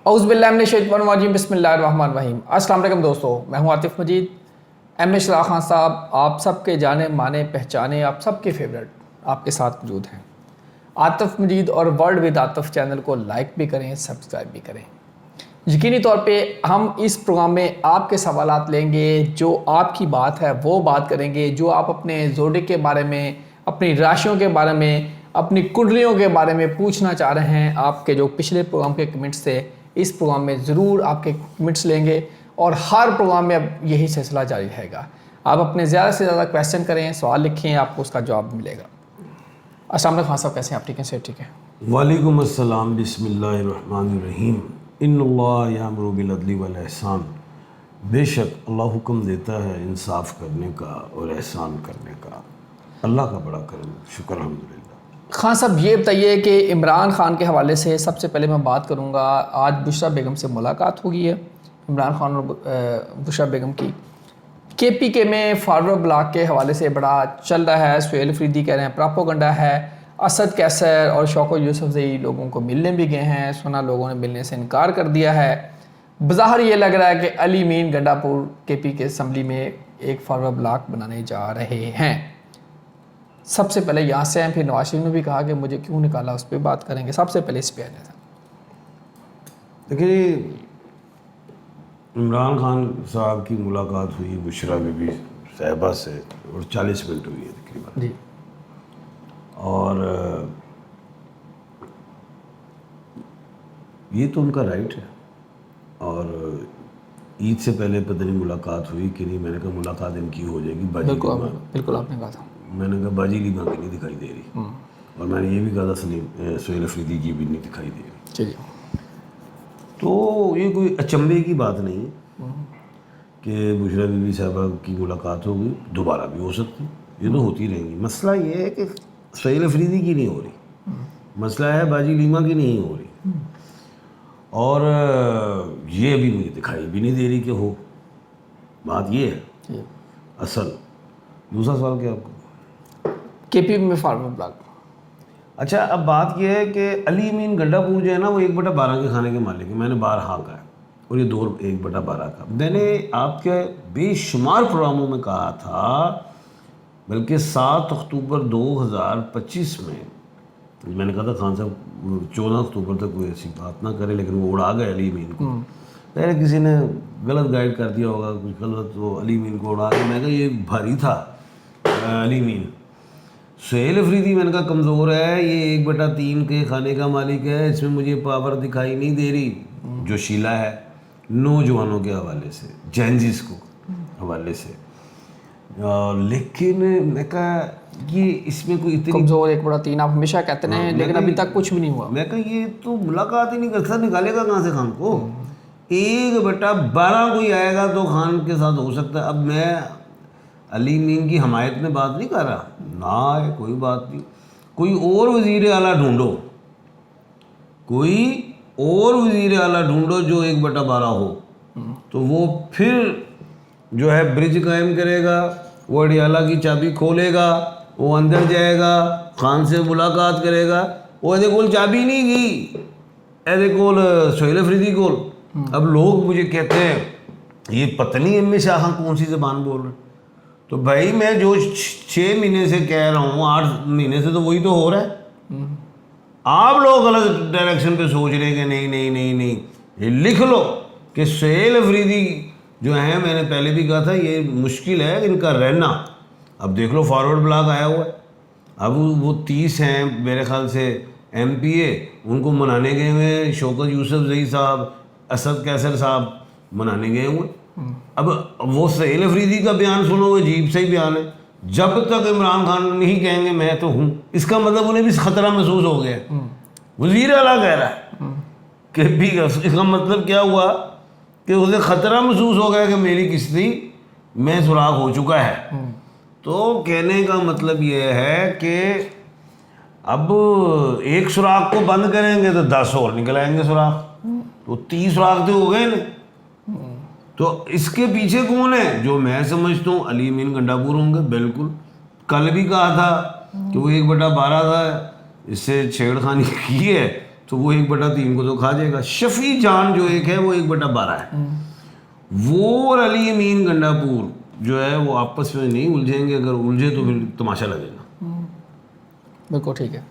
औज़ुबिल्लाहिमिनश्शैतानिर्रजीम बिस्मिल्लाहिर्रहमानिर्रहीम। अस्सलाम वालेकुम दोस्तों, मैं हूं आतिफ़ मजीद। एम ए शरा खान साहब आप सबके जाने माने पहचाने, आप सबके फेवरेट आपके साथ मौजूद हैं। आतिफ़ मजीद और वर्ल्ड विद आतिफ़ चैनल को लाइक भी करें, सब्सक्राइब भी करें। यकीनी तौर पे हम इस प्रोग्राम में आपके सवालात लेंगे, जो आपकी बात है वो बात करेंगे, जो आप अपने ज़ोडिक के बारे में, अपनी राशियों के बारे में, अपनी कुंडलियों के बारे में पूछना चाह रहे हैं। आपके जो पिछले प्रोग्राम के कमेंट्स थे, इस प्रोग्राम में ज़रूर आपके कमेंट्स लेंगे और हर प्रोग्राम में अब यही सिलसिला जारी रहेगा। आप अपने ज़्यादा से ज़्यादा क्वेश्चन करें, सवाल लिखें, आपको उसका जवाब मिलेगा। अस्सलाम वालेकुम खान साहब, कैसे हैं आप? ठीक हैं? से ठीक है। वालेकुम अस्सलाम, बिस्मिल्लाहिर्रहमानिर्रहीम। इन्नल्लाह यामुरु बिल अदली वल एहसान। बेशक अल्लाह हुक्म देता है इंसाफ करने का और एहसान करने का। अल्लाह का बड़ा करम, शुक्र अल्हम्दुलिल्लाह। खान साहब ये बताइए कि इमरान खान के हवाले से सबसे पहले मैं बात करूंगा। आज बुशरा बेगम से मुलाकात हुई है इमरान खान और बुशरा बेगम की। केपीके में फारवर्ड ब्लॉक के हवाले से बड़ा चल रहा है। सुहेल अफरीदी कह रहे हैं प्रोपोगंडा है। असद कैसर और शौकत यूसुफजई लोगों को मिलने भी गए हैं, सुना लोगों ने मिलने से इनकार कर दिया है। बज़ाहिर ये लग रहा है कि अली मीन गंडापुर केपी के असम्बली में एक फारवर्ड ब्लॉक बनाने जा रहे हैं। सबसे पहले यहाँ से हैं, फिर नवाज शरीफ ने भी कहा कि मुझे क्यों निकाला, उस पर बात करेंगे। सबसे पहले इस पे आने था। देखिए, इमरान खान साहब की मुलाकात हुई बुशरा बीबी साहिबा से और 40 मिनट हुई है तकरीबन जी। और ये तो उनका राइट है। और ईद से पहले पता नहीं मुलाकात हुई कि नहीं। मैंने कहा मुलाकात इनकी हो जाएगी बाजी बिल्कुल आपने कहा था। मैंने कहा बाजी लीमा की नहीं दिखाई दे रही। और मैंने ये भी कहा था सुहेल अफरीदी की भी नहीं दिखाई दे रही। चलिए, तो ये कोई अचंभे की बात नहीं है कि बुशरा बीबी साहबा की मुलाकात होगी, दोबारा भी हो सकती, ये तो होती रहेंगी। मसला ये है कि सुहेल अफरीदी की नहीं हो रही, मसला है बाजी लीमा की नहीं हो रही। और ये अभी मुझे दिखाई भी नहीं दे रही कि हो। बात ये है असल। दूसरा सवाल क्या आपको? केपी में फार्मर ब्लॉक। अच्छा, अब बात यह है कि अली मीन गंडापुर जो है ना, वो 1/12 के खाने के मालिक है। मैंने 12 कहा है और ये 1/12 का। मैंने आपके बेशुमार प्रोग्रामों में कहा था, बल्कि 7 अक्टूबर 2025 में मैंने कहा था खान साहब 14 अक्टूबर तक कोई ऐसी बात ना करे, लेकिन वो उड़ा गए अली मीन को। पहले किसी ने गलत गाइड कर दिया होगा, कुछ गलत, तो अली मीन को उड़ा के। मैं कहा ये भारी था अली मीन। सुहेल अफरीदी मैंने कहा कमज़ोर है, ये 1/3 के खाने का मालिक है, इसमें मुझे पावर दिखाई नहीं दे रही जो शीला है नौजवानों के हवाले से, जैनजिस को हवाले से। लेकिन मैं कहा ये इसमें कोई इतनी कमज़ोर 1/3 आप हमेशा कहते हैं, लेकिन अभी तक कुछ भी नहीं हुआ। मैं कहा ये तो मुलाकात ही नहीं करता, निकालेगा कहाँ से खान को? 1/12 कोई आएगा तो खान के साथ हो सकता है। अब मैं अली मीन की हमायत में बात नहीं कर रहा ना, कोई बात नहीं। कोई और वज़ीर आला ढूंढो, कोई और वज़ीर आला ढूंढो जो 1/12 हो, तो वो फिर जो है ब्रिज कायम करेगा, वो अडियाला की चाबी खोलेगा, वो अंदर जाएगा, खान से मुलाकात करेगा। वो एदे कोल चाबी नहीं गई, एदे कोल सुहेल अफरीदी कोल। अब लोग मुझे कहते हैं ये पत्नी एम ए शाह खान कौन सी ज़बान बोल रहे। तो भाई मैं जो 6 महीने से कह रहा हूँ, 8 महीने से, तो वही तो हो रहा है। आप लोग गलत डायरेक्शन पे सोच रहे हैं कि नहीं नहीं नहीं नहीं। ये लिख लो कि सुहेल अफरीदी जो है, मैंने पहले भी कहा था ये मुश्किल है इनका रहना। अब देख लो फॉरवर्ड ब्लॉक आया हुआ है। अब वो 30 हैं मेरे ख्याल से MPA, उनको मनाने गए हुए हैं। शौकत यूसुफजई साहब, असद कैसर साहब मनाने गए हुए। अब वो सुहेल अफरीदी का बयान सुनो, अजीब से ही बयान है। जब तक इमरान खान नहीं कहेंगे मैं तो हूँ, इसका मतलब उन्हें भी खतरा महसूस हो गया। वज़ीर आला कह रहा है कि भी, इसका मतलब क्या हुआ कि उसे खतरा महसूस हो गया कि मेरी किश्ती में सुराग हो चुका है। तो कहने का मतलब ये है कि अब एक सुराग को बंद करेंगे तो 10 और निकल आएंगे सुराग, तो 30 सुराग तो हो गए ना। तो इसके पीछे कौन है? जो मैं समझता हूँ अली मीन गंडापुर होंगे। बिल्कुल, कल भी कहा था कि वो 1/12 था, इससे छेड़खानी की है तो वो 1/3 को तो खा जाएगा। शफी जान जो एक है वो 1/12 है। वो और अली अमीन गंडापुर जो है वो आपस में नहीं उलझेंगे, अगर उलझे तो फिर तमाशा लगेगा। बिल्कुल ठीक है।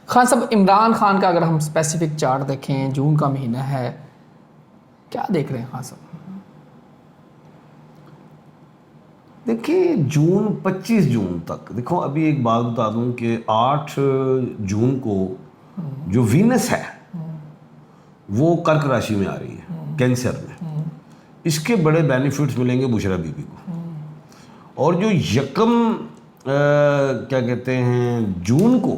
खान साहब, इमरान खान का अगर हम स्पेसिफिक चार्ट देखें, जून का महीना है, क्या देख रहे हैं खान साहब? देखिए जून 25 जून तक, देखो अभी एक बात बता दूं कि 8 जून को जो वीनस है वो कर्क राशि में आ रही है, कैंसर में। इसके बड़े बेनिफिट्स मिलेंगे बुशरा बीबी को। और जो यकम क्या कहते हैं जून को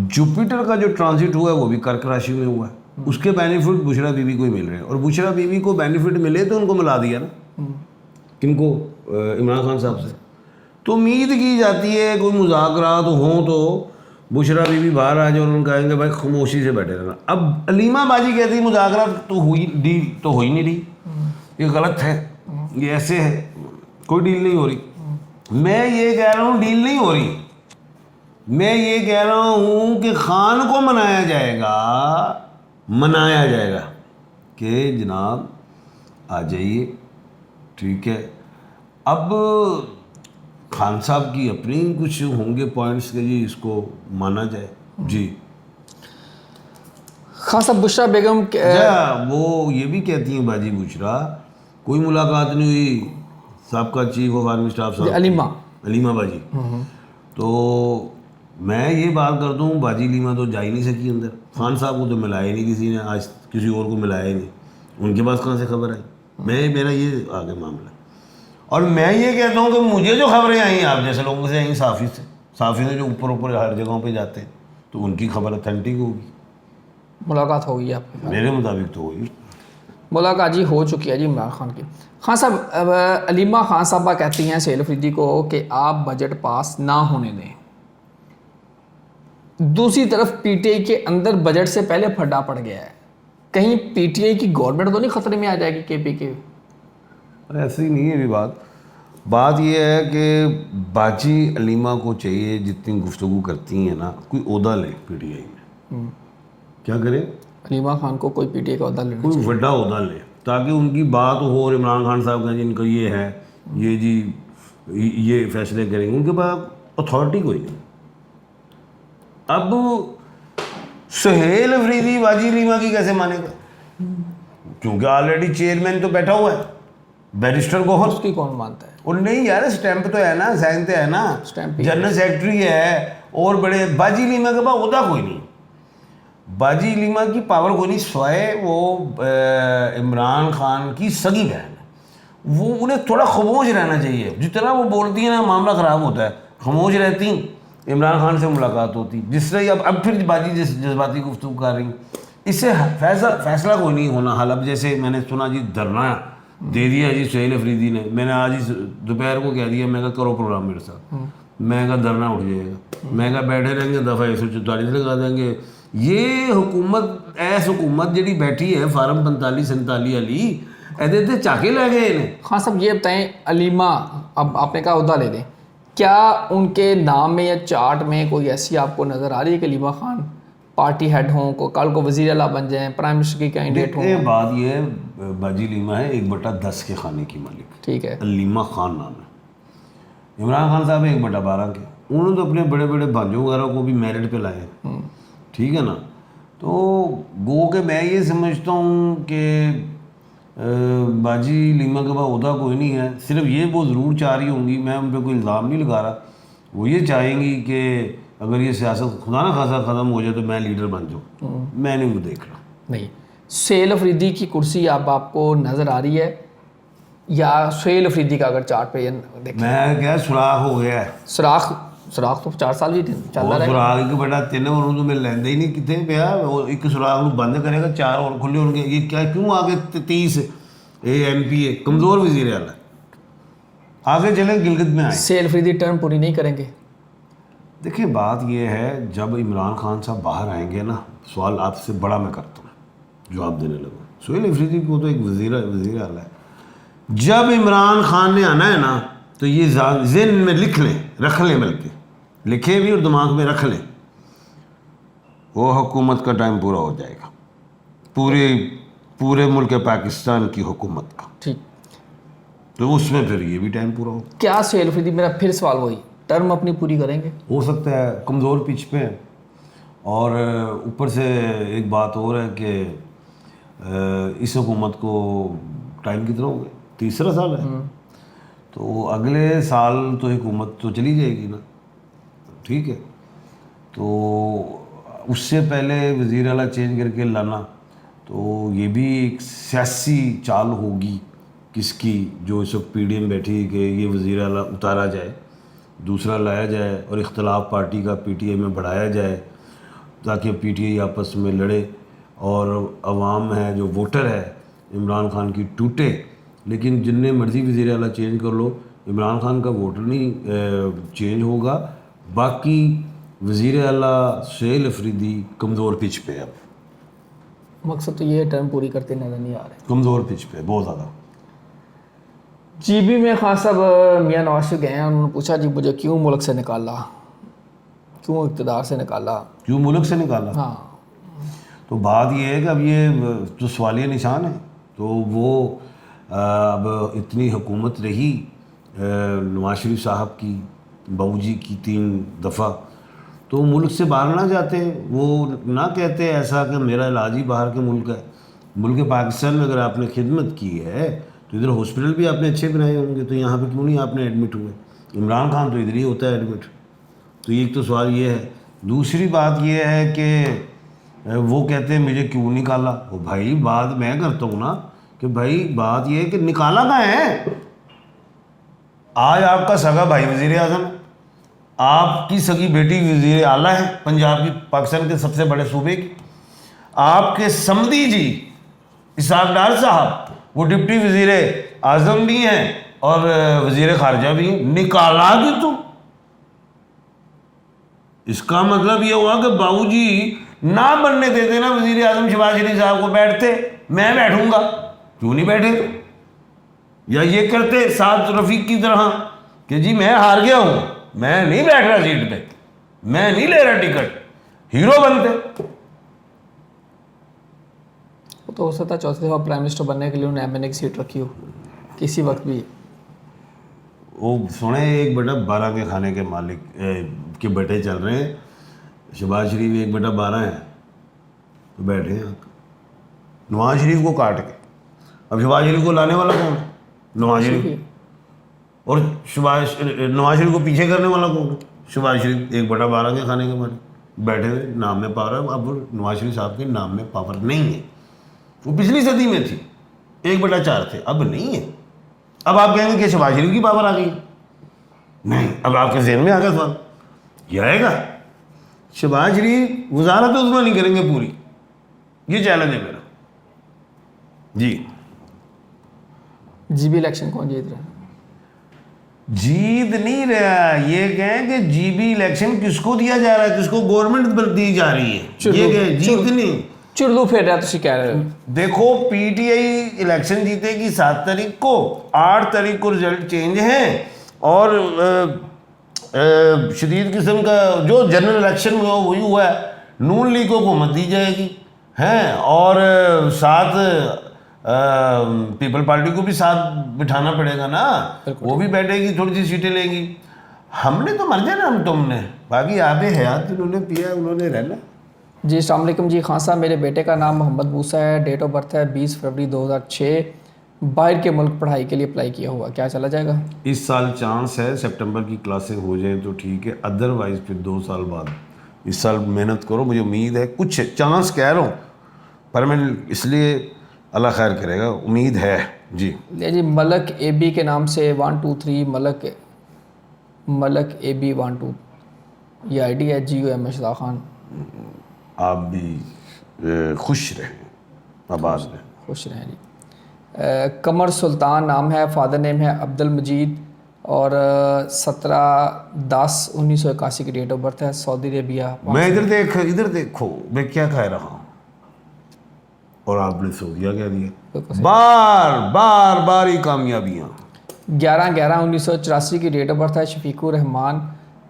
जुपिटर का जो ट्रांजिट हुआ है वो भी कर्क राशि में हुआ है, उसके बेनिफिट बुशरा बीबी को ही मिल रहे हैं। और बुशरा बीबी को बेनिफिट मिले तो उनको मिला दिया ना, किनको? इमरान खान साहब से। तो उम्मीद की जाती है कोई मुज़ाकरात हों तो बुशरा बीबी बाहर आ जाए और उनको कहेंगे भाई खामोशी से बैठे रहना। अब अलीमा बाजी कहती है मुज़ाकरात तो हुई, डील तो हो ही नहीं रही, ये गलत है, ये ऐसे है, कोई डील नहीं हो रही। मैं ये कह रहा हूँ डील नहीं हो रही, मैं ये कह रहा हूँ कि खान को मनाया जाएगा कि जनाब आ जाइए, ठीक है। अब खान साहब की अपनी कुछ होंगे पॉइंट्स के जी इसको माना जाए जी। खान साहब, बुशरा बेगम अच्छा, वो ये भी कहती हैं बाजी बुशरा कोई मुलाकात नहीं हुई साहब चीफ ऑफ आर्मी स्टाफ साहब अलीमा बाजी। तो मैं ये बात करता हूँ बाजी लीमा तो जा ही नहीं सकी अंदर, खान साहब को तो मिलाया ही नहीं किसी ने, आज किसी और को मिलाया ही नहीं, उनके पास कहाँ से खबर आई? मेरा ये आगे मामला। और मैं ये कहता हूँ कि मुझे जो खबरें आई आप जैसे लोगों से आई, साफ़ी से जो ऊपर हर जगहों पे जाते हैं, तो उनकी खबर ऑथेंटिक होगी। मुलाकात होगी आपकी? मेरे मुताबिक तो होगी। मुलाकात जी हो चुकी है जी इमरान खान की। खान साहब, अलीमा खान साहबा कहती हैं सहेल अफरीदी को कि आप बजट पास ना होने दें। दूसरी तरफ पीटीआई के अंदर बजट से पहले फड्डा पड़ गया है, कहीं पीटीआई की गवर्नमेंट तो नहीं खतरे में आ जाएगी केपी के? अरे ऐसे ही नहीं है अभी बात ये है कि बाजी अलीमा को चाहिए जितनी गुफ्तगू करती हैं ना, कोई ओहदा ले पीटीआई में। क्या करे? अलीमा खान को कोई पीटीआई का ओहदा लेना, कोई बड़ा ओहदा ले, ताकि उनकी बात हो और इमरान खान साहब का जिनका ये है, ये जी ये फैसले करेंगे, उनके पास अथॉरिटी कोई नहीं। अब सुहेल अफरीदी बाजी अलीमा की कैसे मानेगा? क्योंकि ऑलरेडी चेयरमैन तो बैठा हुआ है, बैरिस्टर को उसकी कौन मानता है? और नहीं यार, स्टैंप तो है ना, साइन तो है ना, जनरल सेक्रेटरी है, और बड़े बाजी लीमा के पास ओहदा कोई नहीं। बाजी लीमा की पावर कोई नहीं, स्वाय वो इमरान खान की सगी बहन है, वो उन्हें थोड़ा खामोश रहना चाहिए। जितना वो बोलती है ना मामला ख़राब होता है, खामोश रहती इमरान खान से मुलाकात होती। जिस तरह अब फिर बाजी जज्बाती गुफ्तगू कर रही, इससे फैसला कोई नहीं होना। हाल अब जैसे मैंने सुना जी धरना दे दिया जी सुहेल अफरीदी ने, मैंने आज ही दोपहर को कह दिया, मैं कहा करो प्रोग्राम मेरे साथ, मैं कहा धरना उठ जाएगा, मैं कहा बैठे रहेंगे दफ़ा 144 लगा देंगे। ये हुकूमत ऐस हुकूमत जी बैठी है फार्म 45-47 वाली, ऐसे थे चाके लै गए इन्हें। हाँ साहब, ये बताएं अलीमा, अब आपने कहा उहदा ले दें, क्या उनके नाम में या चार्ट में कोई ऐसी आपको नज़र आ रही है कि अलीमा खान पार्टी हेड हों, को कल को वज़ीर आला बन जाएं, प्राइम मिनिस्टर की कैंडिडेट हों? बात ये है, बाजी लीमा है 1/10 के खाने की मालिक, ठीक है, अलीमा खान नाम है। इमरान खान साहब 1/12 के, उन्होंने तो अपने बड़े बड़े भांजों वगैरह को भी मेरिट पे लाए, ठीक है ना। तो गो के मैं ये समझता हूँ कि बाजी लीमा के पास ओहदा कोई नहीं है, सिर्फ ये वो ज़रूर चाह रही होंगी, मैं उन पर कोई इल्ज़ाम नहीं लगा रहा, वो ये चाहेंगी कि अगर ये सियासत खुदा ना खासा ख़त्म हो जाए तो मैं लीडर बन जाऊँ। मैं नहीं वो देख रहा। नहीं, सुहेल अफरीदी की कुर्सी अब आपको नज़र आ रही है, या सुहेल अफरीदी का अगर चार्ट पे देखें? मैं क्या सुराख हो गया है, सुराख तो 4 साल भी चल रहा है। सुराख एक बड़ा 3 और तो मैं लेंदा ही नहीं कितने पे, वो एक सुराख बंद करेगा 4 और खुले होंगे। ये क्या क्यों आगे 30 MP कमज़ोर वज़ीर आला आगे चले गिलगित में आए, सुहेल अफरीदी टर्म पूरी नहीं करेंगे। देखिए बात ये है, जब इमरान खान साहब बाहर आएंगे ना, सवाल आपसे बड़ा मैं करता हूँ, जवाब देने लगा। सुहेल अफरीदी को तो एक वज़ीर आला है, जब इमरान खान ने आना है ना, तो ये ज़हन में लिख लें, रख लें, बल्कि लिखे भी और दिमाग में रख लें, वो हुकूमत का टाइम पूरा हो जाएगा, पूरे मुल्क पाकिस्तान की हुकूमत का, ठीक। तो उसमें फिर ये भी टाइम पूरा हो। क्या सुहेल अफरीदी, मेरा फिर सवाल वही, टर्म अपनी पूरी करेंगे? हो सकता है, कमज़ोर पिच पे हैं, और ऊपर से एक बात और है कि इस हुकूमत को टाइम कितना हो गया, तीसरा साल है, तो अगले साल तो हुकूमत तो चली जाएगी ना, ठीक है। तो उससे पहले वज़ीर आला चेंज करके लाना, तो ये भी एक सियासी चाल होगी किसकी, जो इस वक्त PDM बैठी है कि ये वज़ीर आला उतारा जाए, दूसरा लाया जाए, और इख्तलाफ पार्टी का PTI में बढ़ाया जाए, ताकि PTI आपस में लड़े और अवाम है जो वोटर है इमरान खान की टूटे। लेकिन जितने मर्ज़ी वज़ीर आला चेंज कर लो, इमरान खान का वोटर नहीं चेंज होगा। बाकी वज़ीर आला सुहेल अफरीदी कमज़ोर पिच पे, अब मकसद तो ये टर्म पूरी करते नजर नहीं आ रहे, कमज़ोर पिच पे बहुत ज़्यादा। GB में खान साहब मियाँ नवाज शरीफ गए हैं, उन्होंने पूछा जी मुझे क्यों मुल्क से निकाला, क्यों इक़्तिदार से निकाला? क्यों मुल्क से निकाला? हाँ, तो बात ये है कि अब ये तो सवालिया निशान है। तो वो अब इतनी हुकूमत रही नवाज शरीफ साहब की, बहू जी की 3 दफ़ा, तो मुल्क से बाहर ना जाते, वो ना कहते ऐसा कि मेरा इलाज ही बाहर के मुल्क है। मुल्क पाकिस्तान में अगर आपने खिदमत की है तो इधर हॉस्पिटल भी आपने अच्छे बनाए होंगे, तो यहाँ पे क्यों नहीं आपने एडमिट हुए? इमरान खान तो इधर ही होता है एडमिट। तो एक तो सवाल ये है। दूसरी बात ये है कि वो कहते हैं मुझे क्यों निकाला। वो भाई बात मैं करता हूँ ना कि भाई बात ये है कि निकाला कहाँ है? आज आपका सगा भाई वज़ीर आज़म, आपकी सगी बेटी वज़ीर आला है पंजाब की, पाकिस्तान के सबसे बड़े सूबे की, आपके समधी जी इसहाक डार साहब वो डिप्टी वज़ीर आज़म भी हैं और वज़ीर ख़ारजा भी हैं। निकाला कि तुम, इसका मतलब ये हुआ कि बाबूजी ना बनने देते ना वज़ीर आज़म शहबाज शरीफ साहब को, बैठते, मैं बैठूंगा, क्यों नहीं बैठे? या ये करते साद रफ़ीक की तरह कि जी मैं हार गया हूं, मैं नहीं बैठ रहा सीट पे, मैं नहीं ले रहा टिकट, हीरो बनते। वो तो हो सकता है चौथी दफ़ा प्राइम मिनिस्टर बनने के लिए उन्हें MNA की सीट रखी हो किसी वक्त भी। वो सुने एक बेटा 12 के खाने के मालिक के बेटे चल रहे हैं, शहबाज शरीफ एक बेटा 12 है, तो बैठे हैं नवाज शरीफ को काट के। अब शहबाज शरीफ को लाने वाला कौन है? नवाज शरीफ। और नवाज शरीफ को पीछे करने वाला कौन है? शहबाज शरीफ एक बेटा 12 के खाने के मालिक बैठे हुए, नाम में पावर है। अब नवाज शरीफ साहब के नाम में पावर नहीं है, वो पिछली सदी में थी, 1/4 थे, अब नहीं है। अब आप कहेंगे कि शहबाज शरीफ की पावर आ गई, नहीं, अब आपके जहन में आ गया सवाल, ये आएगा शहबाज शरीफ वजारत उज़्मा नहीं करेंगे पूरी, ये चैलेंज है मेरा जी। GB इलेक्शन कौन जीत रहा है? जीत नहीं रहा, ये कहें कि GB इलेक्शन किसको दिया जा रहा है, किसको गवर्नमेंट दी जा रही है, ये कहें जीत नहीं, चुरलू फेर रहा तुम कह रहे हो। देखो PTI इलेक्शन जीतेगी 7 तारीख को, 8 तारीख को रिजल्ट चेंज है, और शदीद किस्म का जो जनरल इलेक्शन में वही हुआ है, नून लीग को हुकूमत दी जाएगी हैं, और साथ पीपल पार्टी को भी साथ बिठाना पड़ेगा ना, वो भी बैठेगी, थोड़ी सी सीटें लेंगी। हमने तो मर जाना, हम तुमने, बाकी आबे हयात उन्होंने पिया, उन्होंने रहना। जी अस्सलाम वालेकुम जी। खान साहब, मेरे बेटे का नाम मोहम्मद मूसा है, डेट ऑफ बर्थ है 20 फरवरी 2006, बाहर के मुल्क पढ़ाई के लिए अप्लाई किया हुआ, क्या चला जाएगा? इस साल चांस है सितंबर की क्लासें हो जाएं तो ठीक है, अदरवाइज़ फिर 2 साल बाद। इस साल मेहनत करो, मुझे उम्मीद है, कुछ चांस कह रहा हूँ, पर मैं इसलिए अल्लाह खैर करेगा, उम्मीद है जी। जी मलक AB के नाम से 1 2 3 मलक AB 1 2, ये ID है। GOM अशरफ खान। आप भी खुश रहें, आबाद रहें, खुश रहें जी। कमर सुल्तान नाम है, फादर नेम है अब्दुल मजीद, और 17/10/1981 की डेट ऑफ बर्थ है, सऊदी अरेबिया। मैं इधर देखो मैं क्या कह रहा हूँ, और आपने सऊदिया कह दिया। बार ही कामयाबियाँ। 11/11/1984 की डेट ऑफ बर्थ है, शफीकुर रहमान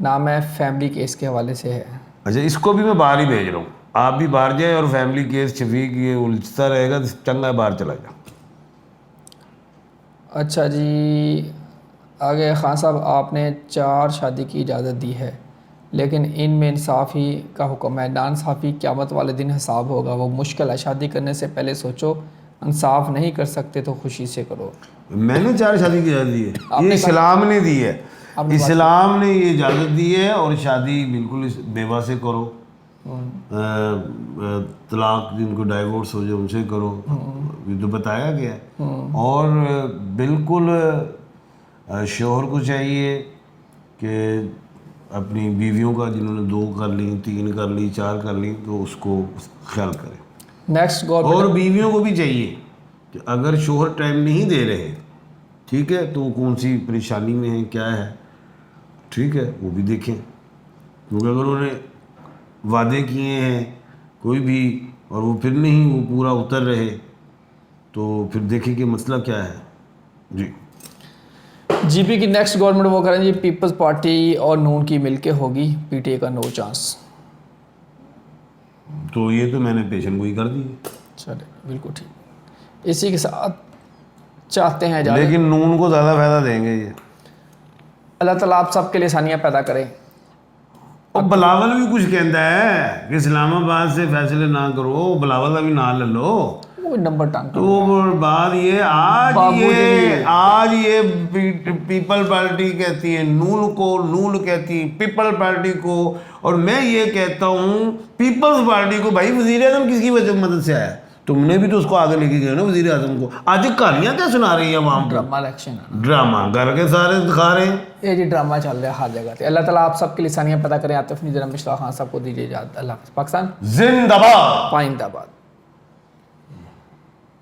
नाम है, फैमिली केस के हवाले से है। अच्छा, इसको भी मैं बाहर ही भेज रहा हूँ, आप भी बाहर जाए और फैमिली केस शफीक ये उलझता रहेगा तो चंगा है बाहर चला जा। अच्छा जी, आगे खान साहब, आपने 4 शादी की इजाज़त दी है, लेकिन इनमें इंसाफ़ी का हुक्म है। नाइंसाफ़ी क़यामत वाले दिन हिसाब होगा, वो मुश्किल है। शादी करने से पहले सोचो, इंसाफ नहीं कर सकते तो खुशी से करो। मैंने 4 शादी की इजाज़त दी है, आपने ये इस्लाम ने दी है, आपने इस्लाम ने ये इजाज़त दी है। और शादी बिल्कुल इस बेवा से करो, तलाक जिनको डाइवोर्स हो जाए उनसे करो, ये तो बताया गया है। और बिल्कुल शोहर को चाहिए कि अपनी बीवियों का, जिन्होंने 2 कर ली, 3 कर ली, 4 कर ली, तो उसको ख्याल करें। नेक्स्ट गवर्नमेंट और बीवियों को भी चाहिए कि अगर शोहर टाइम नहीं दे रहे, ठीक है, तो कौन सी परेशानी में है, क्या है, ठीक है, वो भी देखें। क्योंकि अगर उन्होंने वादे किए हैं कोई भी और वो फिर नहीं वो पूरा उतर रहे, तो फिर देखें कि मसला क्या है। जी, जीपी की नेक्स्ट गवर्नमेंट वो करें जी, पीपल्स पार्टी और नून की मिलके होगी, पीटीए का नो चांस। तो ये तो मैंने पेशन गोई कर दी है। चले, बिल्कुल ठीक। इसी के साथ चाहते हैं इजाज़त। लेकिन नून को ज़्यादा फायदा देंगे ये। अल्लाह ताला आप सबके लिए आसानियाँ पैदा करें। और बिलावल भी कुछ कहता है कि इस्लामाबाद से फैसले ना करो, बिलावल का भी ना ले लो। वो नंबर टांग तो बात ये आज ये पीपल पार्टी कहती है नून को, नून कहती है पीपल पार्टी को, और मैं ये कहता हूँ पीपल्स पार्टी को। भाई वजीर आजम किसकी वजह मदद से आया? तुमने भी तो उसको आगे लेके गए ना वजीर आजम को। आज कहानियाँ क्या सुना रही है आवाम को? ड्रामा इलेक्शन है, ड्रामा करके सारे दिखा रहे हैं। ये जी ड्रामा चल रहा है हर जगह पे। अल्लाह ताला आप सबके लिए आसानियाँ पैदा करें। आतिफ निज़र मिश्रा खान साहब को दीजिए इजाज़त। अल्लाह हाफ़िज़। पाकिस्तान जिंदाबाद। पाइंदाबाद।